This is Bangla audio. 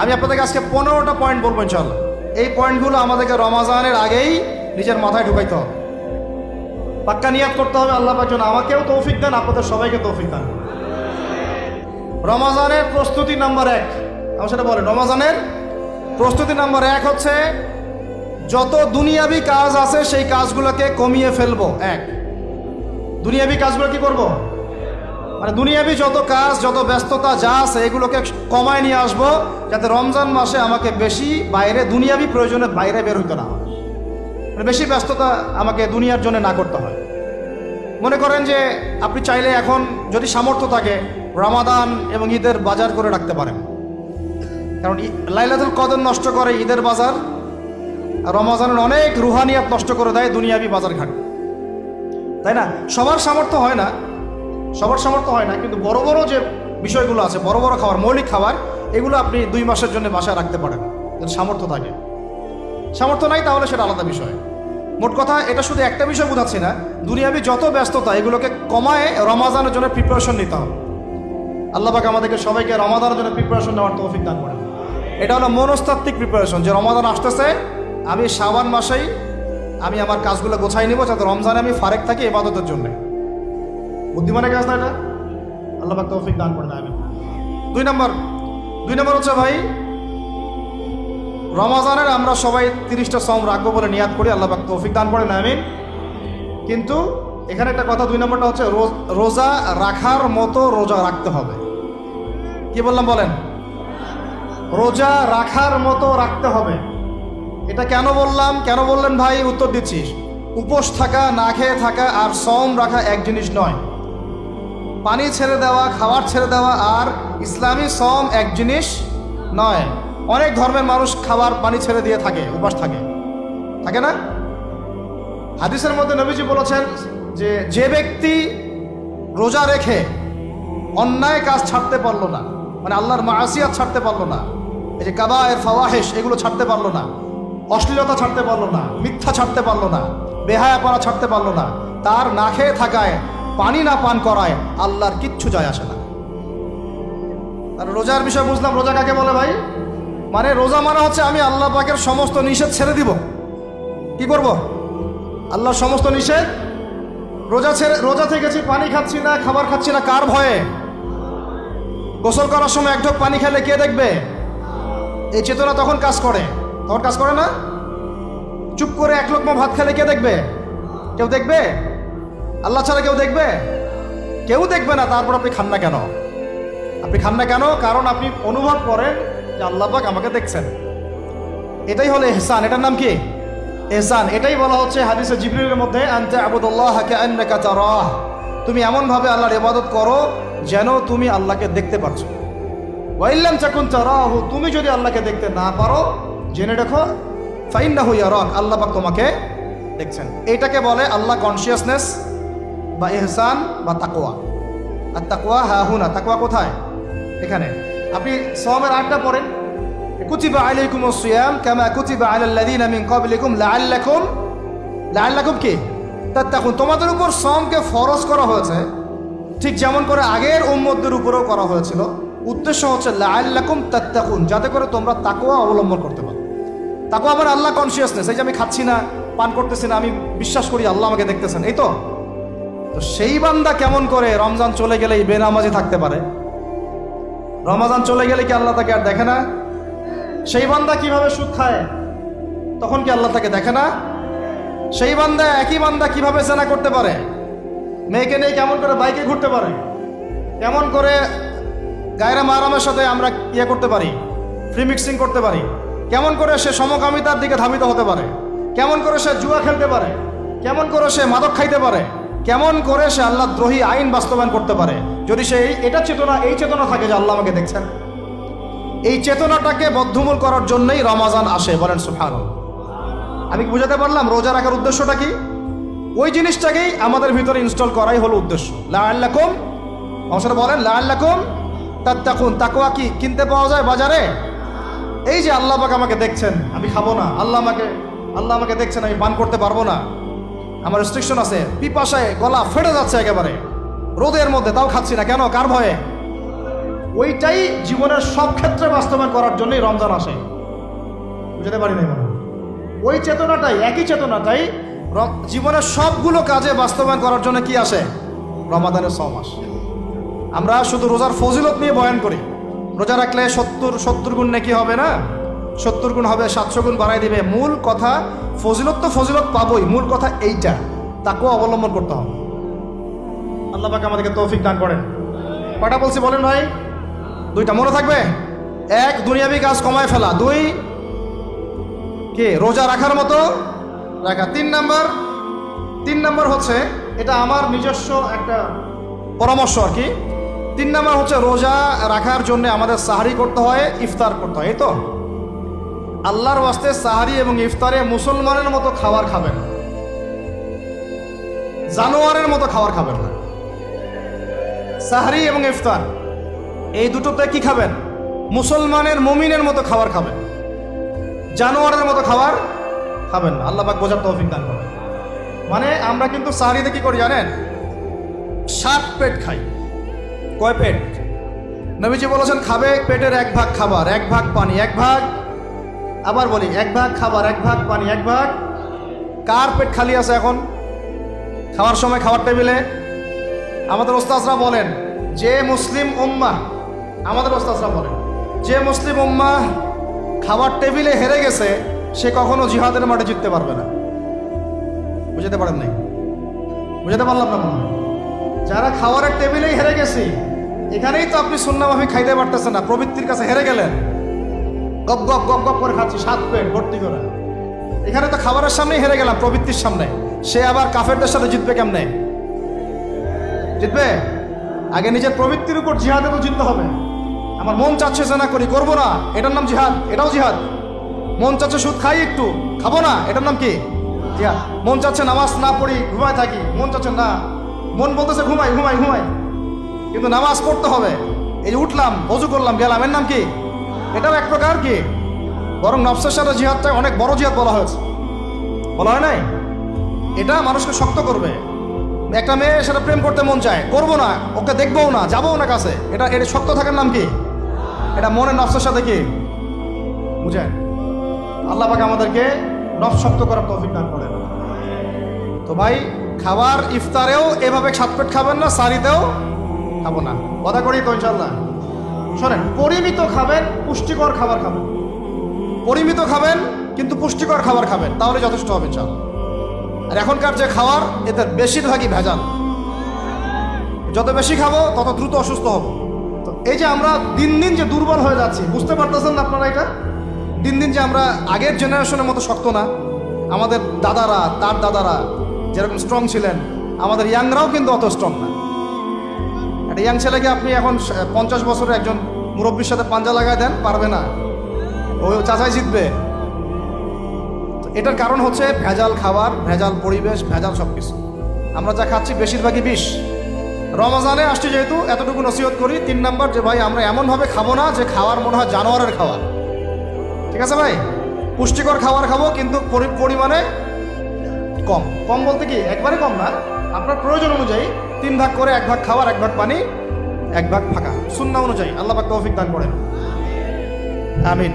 আমি আপনাদেরকে আজকে 15টা পয়েন্ট বলবো ইনশাআল্লাহ। এই পয়েন্টগুলো আমাদেরকে রমাজানের আগেই নিজের মাথায় ঢুকাইতে হবে, পাক্কা নিয়াত করতে হবে। আল্লাহ পাক যেন আমাকেও তৌফিক দেন, আপনাদের সবাইকে তৌফিক দেন। রমাজানের প্রস্তুতি নাম্বার 1, আমার সেটা বলেন। রমাজানের প্রস্তুতি নাম্বার 1 হচ্ছে যত দুনিয়াবি কাজ আছে সেই কাজগুলোকে কমিয়ে ফেলবো। দুনিয়াবি কাজগুলো কি করব? মানে দুনিয়াবি যত কাজ, যত ব্যস্ততা যা আছে এগুলোকে কমায় নিয়ে আসবো, যাতে রমজান মাসে আমাকে বেশি বাইরে দুনিয়াবি প্রয়োজনের বাইরে বের হইতে না হয়, মানে বেশি ব্যস্ততা আমাকে দুনিয়ার জন্য না করতে হয়। মনে করেন যে আপনি চাইলে এখন যদি সামর্থ্য থাকে রমাদান এবং ঈদের বাজার করে রাখতে পারেন, কারণ লাইলাতুল কদর নষ্ট করে ঈদের বাজার, আর রমজানের অনেক রুহানিয়াত নষ্ট করে দেয় দুনিয়াবি বাজার ঘাট, তাই না? সবার সামর্থ্য হয় না, সবার সামর্থ্য হয় না, কিন্তু বড় বড় যে বিষয়গুলো আছে, বড় বড় খাবার, মৌলিক খাবার, এগুলো আপনি 2 মাসের জন্য বাসায় রাখতে পারেন যদি সামর্থ্য থাকে। সামর্থ্য নাই তাহলে সেটা আলাদা বিষয়। মোট কথা এটা শুধু একটা বিষয় বোঝাচ্ছি না, দুনিয়াবি যত ব্যস্ততা এগুলোকে কমায় রমাজানের জন্য প্রিপারেশন নিতে হবে। আল্লাহ পাক আমাদেরকে সবাইকে রমাদানের জন্য প্রিপারেশন নেওয়ার তৌফিক দান করেন। এটা হলো মনস্তাত্ত্বিক প্রিপারেশন, যে রমাদান আসতেছে, আমি শাবান মাসেই আমি আমার কাজগুলো গোছাই নিব, যাতে রমজানে আমি ফারেক থাকি ইবাদতের জন্য। বুদ্ধিমানের কাজ না এটা? আল্লাহ পাক তৌফিক দান করেন। আমিন। 2 নম্বর হচ্ছে ভাই, রমাজানের আমরা সবাই 30টা সওম রাখবো বলে নিয়াত করি, আল্লাহ পাক তৌফিক দান করেন। আমিন। কিন্তু এখানে একটা কথা, 2 নম্বরটা হচ্ছে রোজা রাখার মতো রোজা রাখতে হবে। কি বললাম বলেন? রোজা রাখার মতো রাখতে হবে। এটা কেন বললাম, কেন বললেন ভাই? উত্তর দিচ্ছিস। উপোস থাকা, না খেয়ে থাকা আর সওম রাখা এক জিনিস নয়। পানি ছেড়ে দেওয়া, খাবার ছেড়ে দেওয়া আর ইসলামী সওম এক জিনিস নয়। অনেক ধর্মের মানুষ খাবার পানি ছেড়ে দিয়ে থাকে, উপাস থাকে, থাকে না? হাদিসের মধ্যে নবীজি বলেছেন যে ব্যক্তি রোজা রেখে অন্যায় কাজ ছাড়তে পারলো না, মানে আল্লাহর মাসিয়াত ছাড়তে পারলো না, এই যে কাবায়ের ফাওয়াহিশ এগুলো ছাড়তে পারলো না, অশ্লীলতা ছাড়তে পারলো না, মিথ্যা ছাড়তে পারলো না, বেহায়াপনা ছাড়তে পারলো না, তার না খেয়ে থাকায়, পানি না পান করায় আল্লাহর কিচ্ছু যায় আসে না। আর রোজার বিষয় বুঝলাম। রোজা কাকে বলে ভাই? মানে রোজা মানে হচ্ছে আমি আল্লাহ পাকের সমস্ত নিষেধ ছেড়ে দিব। কি করব? আল্লাহর সমস্ত নিষেধ। রোজা থেকেছি, পানি খাচ্ছি না, খাবার খাচ্ছি না, কার ভয়ে? গোসল করার সময় এক ঢোক পানি খেলে কে দেখবে? এই চেতনা তখন কাজ করে, তখন কাজ করে না? চুপ করে 1 লোকমা ভাত খেলে কে দেখবে? কেউ দেখবে? আল্লাহ ছাড়া কেউ দেখবে? কেউ দেখবে না। তারপর আপনি খান না কেন? আপনি খান না কেন? কারণ আপনি অনুভব করেন যে আল্লাহ পাক আমাকে দেখছেন। এটাই হলো ইহসান। এটার নাম কি? ইহসান। এটাই বলা হচ্ছে হাদিসে জিবরিলের মধ্যে, আনতা আবুদুল্লাহ কাআন্নাকা তারাহ, তুমি এমনভাবে আল্লাহর ইবাদত করো যেন তুমি আল্লাহকে দেখতে পারছো। ওয়া ইল্লাম তাকুন তারাহু, তুমি যদি আল্লাহকে দেখতে না পারো জেনে রাখো ফাইন্নাহু ইয়ারাক, আল্লাহ পাক তোমাকে দেখছেন। এটাকে বলে আল্লাহ কনসিয়াসনেস বা ইহসান বা তাকওয়া। আর তাকওয়া হাহুনা, তাকওয়া কোথায়? এখানে। আপনি সওমের 8টা পড়েন, কুতিবা আলাইকুমুস সিয়াম কামা কুতিবা আলাল লাযিনা মিন ক্বাবলিকুম লাআল্লাকুম কি তাত্তাকুন, তোমাদের উপর সওমকে ফরজ করা হয়েছে ঠিক যেমন করে আগের উম্মতদের উপরেও করা হয়েছিল। উদ্দেশ্য হচ্ছে লাআল্লাকুম তাত্তাকুন, যাতে করে তোমরা তাকওয়া অবলম্বন করতে পারো। তাকওয়া মানে আল্লাহ কনসিয়াসনেস, এই যে আমি খাচ্ছি না, পান করতেছি না, আমি বিশ্বাস করি আল্লাহ আমাকে দেখতেছেন, এই তো। তো সেই বান্দা কেমন করে রমজান চলে গেলেই বেনামাজি থাকতে পারে? রমজান চলে গেলে কি আল্লাহ তাকে আর দেখে না? সেই বান্দা কিভাবে সুদ খায়, তখন কি আল্লাহ তাকে দেখে না? সেই বান্দা, একই বান্দা কিভাবে জেনা করতে পারে? মেয়েকে নিয়ে কেমন করে বাইকে ঘুরতে পারে? কেমন করে গায়রা মাহরামের সাথে আমরা করতে পারি, ফ্রি মিক্সিং করতে পারি? কেমন করে সে সমকামিতার দিকে ধাবিত হতে পারে? কেমন করে সে জুয়া খেলতে পারে? কেমন করে সে মাদক খাইতে পারে? কেমন করে সে আল্লাহ দ্রোহী আইন বাস্তবায়ন করতে পারে? যদি সে এই চেতনা থাকে যে আল্লাহ আমাকে দেখছেন। এই চেতনাটাকে বদ্ধমূল করার জন্যই রমাজান আসে। বলেন সুবহানাল্লাহ। আমি বুঝাতে পারলাম রোজা রাখার উদ্দেশ্যটা কি? ওই জিনিসটাকেই আমাদের ভিতরে ইনস্টল করাই হলো উদ্দেশ্য। লাআল্লাকুম, অবশ্যই বলেন লাআল্লাকুম তাত্তাকুন। তাকওয়া কি কিনতে পাওয়া যায় বাজারে? এই যে আল্লাহ পাক আমাকে দেখছেন, আমি খাবো না, আল্লাহ আমাকে দেখছেন, আমি পান করতে পারবো না, আমার রেস্ট্রিকশন আছে, পিপাসায় গলা ফেটে যাচ্ছে একেবারে রোদের মধ্যে, তাও খাচ্ছি না কেন? কার ভয়ে? ওইটাই জীবনের সব ক্ষেত্রে বাস্তবায়ন করার জন্যই রমজান আসে। বুঝতে পারি নাই মনে হয়? ওই চেতনাটাই, একই চেতনাটাই জীবনের সবগুলো কাজে বাস্তবায়ন করার জন্য কি আসে? রমাদানের 6 মাস। আমরা শুধু রোজার ফজিলত নিয়ে বয়ান করি, রোজা রাখলে 70 গুণ নাকি হবে না, 70 গুণ হবে, 700 গুণ বাড়াই দিবে। মূল কথা ফজিলত তো ফজিলত পাবোই, মূল কথা এইটা, তাকেও অবলম্বন করতে হবে। আল্লাহ পাক আমাদেরকে তৌফিক দান করেন। কটা বলছি বলেন ভাই? 2টা মনে থাকবে। 1, দুনিয়াবি কাজ কমায় ফেলা। 2, কে রোজা রাখার মতো রাখা। 3 নাম্বার হচ্ছে, এটা আমার নিজস্ব একটা পরামর্শ আর কি। 3 নাম্বার হচ্ছে রোজা রাখার জন্য আমাদের সাহারি করতে হয়, ইফতার করতে হয়। এই তো আল্লাহর ওয়াস্তে সাহারি এবং ইফতারে মুসলমানের মতো খাবার খাবেন না, জানোয়ারের মতো খাবার খাবেন না। সাহারি এবং ইফতার এই দুটোতে কি খাবেন? মুসলমানের, মুমিনের মতো খাবার খাবেন, জানোয়ারের মতো খাবার খাবেন না। আল্লাহ পাক বোঝার তৌফিক দান করেন। মানে আমরা কিন্তু সাহারিতে কি করি জানেন? 7 পেট খাই। কয় পেট? নবীজি বলেছেন খাবে পেটের 1 ভাগ খাবার, 1 ভাগ পানি, 1 ভাগ, আবার বলি 1 ভাগ খাবার, 1 ভাগ পানি, 1 ভাগ। কার পেট খালি আছে এখন খাওয়ার সময়? খাওয়ার টেবিলে আমাদের ওস্তাদরা বলেন যে মুসলিম উম্মাহ, আমাদের ওস্তাদরা বলেন যে মুসলিম উম্মাহ খাবার টেবিলে হেরে গেছে, সে কখনো জিহাদের মাঠে জিততে পারবে না। বুঝতে পারেন নাই? বুঝতে পারলাম না মনে হয়? যারা খাবারের টেবিলেই হেরে গেছি, এখানেই তো আপনি সুন্নাহ মাফিক খাইতে পারতেছেন না, প্রবৃত্তির কাছে হেরে গেলেন। গপ গপ গপ গপ করে খাচ্ছি 7 পেট ভর্তি করে। এখানে তো খাবারের সামনেই হেরে গেলাম, প্রবৃত্তির সামনে। সে আবার কাফেরদের সাথে জিতবে কেমনে? জিতবে আগে নিজের প্রবৃত্তির উপর জিহাদে তো জিততে হবে। আমার মন চাচ্ছে জেনা করি, করবো না, এটার নাম জিহাদ, এটাও জিহাদ। মন চাচ্ছে সুদ খাই, একটু খাবো না, এটার নাম কি? জিহাদ। মন চাচ্ছে নামাজ না পড়ি, ঘুমায় থাকি, মন চাচ্ছে না, মন বলতেছে ঘুমাই ঘুমাই ঘুমাই, কিন্তু নামাজ পড়তে হবে। এই যে উঠলাম, অজু করলাম, গেলাম, এর নাম কি? এটাও এক প্রকার কি? বরং নফসের সাথে জিহাদটা অনেক বড় জিহাদ বলা হয়েছে, বলা হয় নাই? এটা মানুষকে শক্ত করবে। একটা মেয়ে সেটা প্রেম করতে মন চায়, করবো না, ওকে দেখবোও না, যাবো না কাছে, এটা শক্ত থাকার নাম কি? এটা মনের নফসের সাথে কি বুঝেন? আল্লাহ পাক আমাদেরকে নফস শক্ত করার তৌফিক দান করেন। তো ভাই খাবার ইফতারেও এভাবে 7 পেট খাবেন না, সারিতেও খাবো না, কথা করি তো ইনশাল্লাহ। শোনেন, পরিমিত খাবেন, পুষ্টিকর খাবার খাবেন। পরিমিত খাবেন কিন্তু পুষ্টিকর খাবার খাবেন, তাহলে যথেষ্ট হবে ইনশাল্লাহ। আর এখনকার যে খাবার, এতে বেশিরভাগই ভেজাল। যত বেশি খাবো তত দ্রুত অসুস্থ হব। তো এই যে আমরা দিন দিন যে দুর্বল হয়ে যাচ্ছি, বুঝতে পারতেছেন না আপনারা? এটা দিন দিন যে আমরা আগের জেনারেশনের মতো শক্ত না। আমাদের দাদারা, তার দাদারা যেরকম স্ট্রং ছিলেন, আমাদের ইয়াংরাও কিন্তু অত স্ট্রং না। একটা ইয়াং ছেলেকে আপনি এখন 50 বছরের একজন মুরব্বীর সাথে পাঞ্জা লাগায় দেন, পারবে না, ও চাচাই জিতবে। এটার কারণ হচ্ছে ভেজাল খাবার, ভেজাল পরিবেশ, ভেজাল সব কিছু। আমরা যা খাচ্ছি বেশিরভাগই বিষ। রমজানে আসছে যেহেতু, এতটুকু নসিহত করি। 3 নাম্বার, যে ভাই আমরা এমনভাবে খাবো না যে খাওয়ার মনে হয় জানোয়ারের খাওয়া। ঠিক আছে ভাই? পুষ্টিকর খাবার খাবো, কিন্তু পরিমাণে কম। কম বলতে কি একবারে কম না, আপনার প্রয়োজন অনুযায়ী 3 ভাগ করে, 1 ভাগ খাবার, 1 ভাগ পানি, 1 ভাগ ফাঁকা, সুন্নাহ অনুযায়ী। আল্লাহ পাক তৌফিক দান করেন, আমিন।